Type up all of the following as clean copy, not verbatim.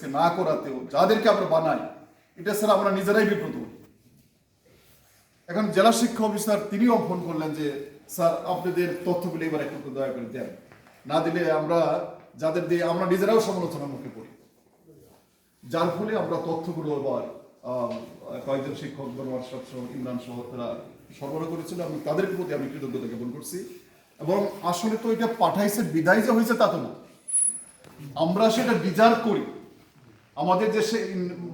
কলেজকে না করাতেও যাদেরকে আমরা বানাই, এটা ছাড়া আমরা নিজেরাই বিব্রত হই। এখন জেলা শিক্ষা অফিসার তিনিও ফোন করলেন যে স্যার আপনাদের তথ্যগুলো এবার একটু দয়া করে দেন, না দিলে আমরা যাদের দিয়ে আমরা নিজেরাও সমালোচনার মুখে পড়ি। যার ফলে আমরা তথ্যগুলো আবার কয়েকজন শিক্ষক বনোয়ার সহ ইমরান সহ তারা সরবরাহ করেছিল, এবং তাদের প্রতি আমি কৃতজ্ঞতা জ্ঞাপন করছি। এবং আসলে তো এটা পাঠাইছে বিদায় যে হয়েছে তা তো না, আমরা সেটা ডিজার্ভ করি। আমাদের যে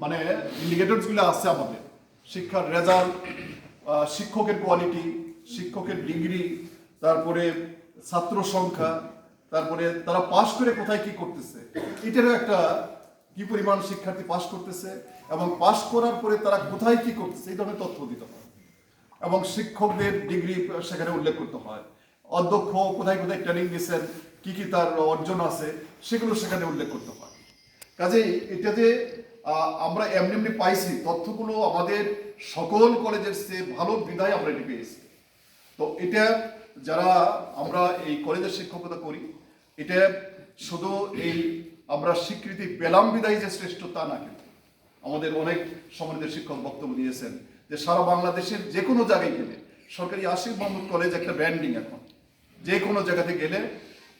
মানে ইন্ডিকেটরসগুলো আছে, আমাদের শিক্ষার রেজাল্ট, শিক্ষকের কোয়ালিটি, শিক্ষকের ডিগ্রি, তারপরে ছাত্র সংখ্যা, তারপরে তারা পাশ করে কোথায় কি করতেছে, এটারও একটা কি পরিমাণ শিক্ষার্থী পাশ করতেছে এবং পাশ করার পরে তারা কোথায় কি করতেছে এই ধরনের তথ্য দিতে হয়। এবং শিক্ষকদের ডিগ্রি সেখানে উল্লেখ করতে হয়, অধ্যক্ষ কোথায় কোথায় ট্রেনিং দিচ্ছেন, কি কি তার অর্জন আছে সেগুলো সেখানে উল্লেখ করতে হয়। কাজেই এটা যে আমরা এমনি এমনি পাইছি, তথ্যগুলো আমাদের সকল কলেজের চেয়ে ভালো বিধায় আমরা এটি পেয়েছি। তো এটা যারা আমরা এই কলেজের শিক্ষকতা করি, এটা শুধু এই আমরা স্বীকৃতি পেলাম বিদায় যে শ্রেষ্ঠ তা না, কিন্তু আমাদের অনেক সম্মানিত শিক্ষক বক্তব্য দিয়েছেন যে সারা বাংলাদেশের যে কোনো জায়গায় গেলে, সরকারি আশিক মাহমুদ কলেজ একটা ব্র্যান্ডিং, এখন যে কোনো জায়গাতে গেলে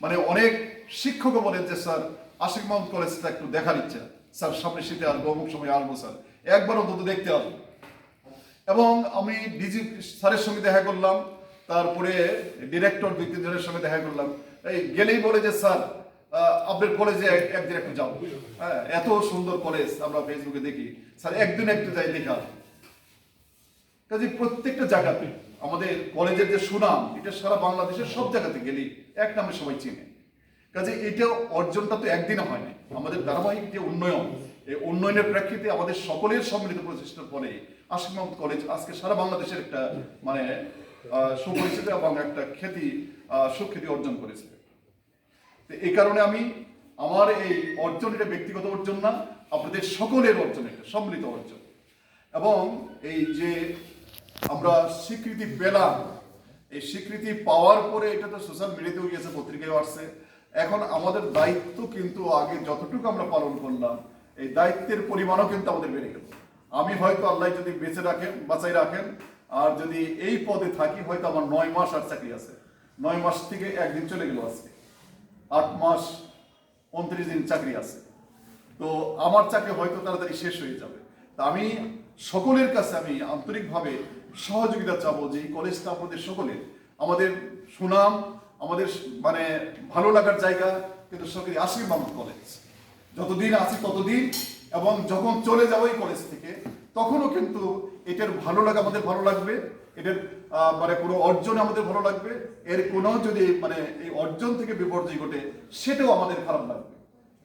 মানে অনেক শিক্ষকও বলেন যে স্যার আশিক মাহমুদ কলেজটা একটু দেখার ইচ্ছা, স্যার সামনে শীতে আসবো, অমুক সময় আসবো, স্যার একবার অন্তত দেখতে আসবো। এবং আমি ডিজি স্যারের সঙ্গে দেখা করলাম, তারপরে ডিরেক্টর দুই তিনজনের সঙ্গে দেখা করলাম, এই গেলেই বলে যে স্যার আপনার কলেজে একদিন একটু যাবো, হ্যাঁ এত সুন্দর কলেজ আমরা ফেসবুকে দেখি, স্যার একদিন একটু যাই দেখা। কাজে প্রত্যেকটা জায়গাতে আমাদের কলেজের যে সুনাম, এটা সারা বাংলাদেশের সব জায়গাতে গেলেই এক নামে সবাই চেনে। কাজে এটা অর্জনটা তো একদিনে হয়নি, আমাদের ধারাবাহিক যে উন্নয়ন, এই উন্নয়নের প্রেক্ষিতে আমাদের সকলের সম্মিলিত প্রচেষ্টার পরে আশিক মাহমুদ কলেজ আজকে সারা বাংলাদেশের একটা মানে সুপরিচিত এবং একটা খ্যাতি সুখ্যাতি অর্জন করেছে। তো এই কারণে আমি আমার এই অর্জন, এটা ব্যক্তিগত অর্জন না, আপনাদের সকলের অর্জন, একটা সম্মিলিত অর্জন। এবং এই যে আমরা স্বীকৃতি পেলাম, এই স্বীকৃতি পাওয়ার পরে এটা তো সোশ্যাল মিডিয়াতেও গিয়েছে, পত্রিকায় আসছে। এখন আমাদের দায়িত্ব কিন্তু আগে যতটুকু আমরা পালন করলাম, এই দায়িত্বের পরিমাণও কিন্তু আমাদের বেড়ে গেল। আমি হয়তো আল্লাহ যদি বেঁচে রাখেন, বাঁচাই রাখেন, আর যদি এই পদে থাকি, হয়তো আমার 9 মাস আর চাকরি আছে। 9 মাস থেকে একদিন চলে গেল, আজকে 8 মাস 29 দিন চাকরি আছে। তো আমার চাকরি হয়তো তাড়াতাড়ি শেষ হয়ে যাবে। তা আমি সকলের কাছে আমি আন্তরিকভাবে সহযোগিতা চাবো যে এই কলেজটা আমাদের সকলের, আমাদের সুনাম, আমাদের মানে ভালো লাগার জায়গা কিন্তু সরকারি আশিক মাহমুদ কলেজ। যতদিন আছি ততদিন, এবং যখন চলে যাবো এই কলেজ থেকে, তখনও কিন্তু এটার ভালো লাগা আমাদের ভালো লাগবে, এটার মানে কোনো অর্জন আমাদের ভালো লাগবে, এর কোনো যদি মানে এই অর্জন থেকে বিপর্যয় ঘটে সেটাও আমাদের খারাপ লাগবে।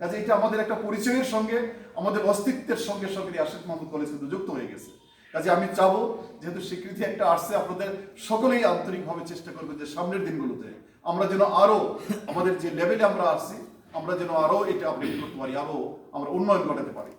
কাজে এটা আমাদের একটা পরিচয়ের সঙ্গে, আমাদের অস্তিত্বের সঙ্গে সরকারি আশিক মাহমুদ কলেজ কিন্তু যুক্ত হয়ে গেছে। কাজে আমি চাবো, যেহেতু স্বীকৃতি একটা আসছে, আপনাদের সকলেই আন্তরিকভাবে চেষ্টা করবেন যে সামনের দিনগুলোতে আমরা যেন আরো আমাদের যে লেভেলে আমরা আসছি, আমরা যেন আরো এটা আপডেট করতে পারি, আরো আমরা উন্নয়ন ঘটাতে পারি।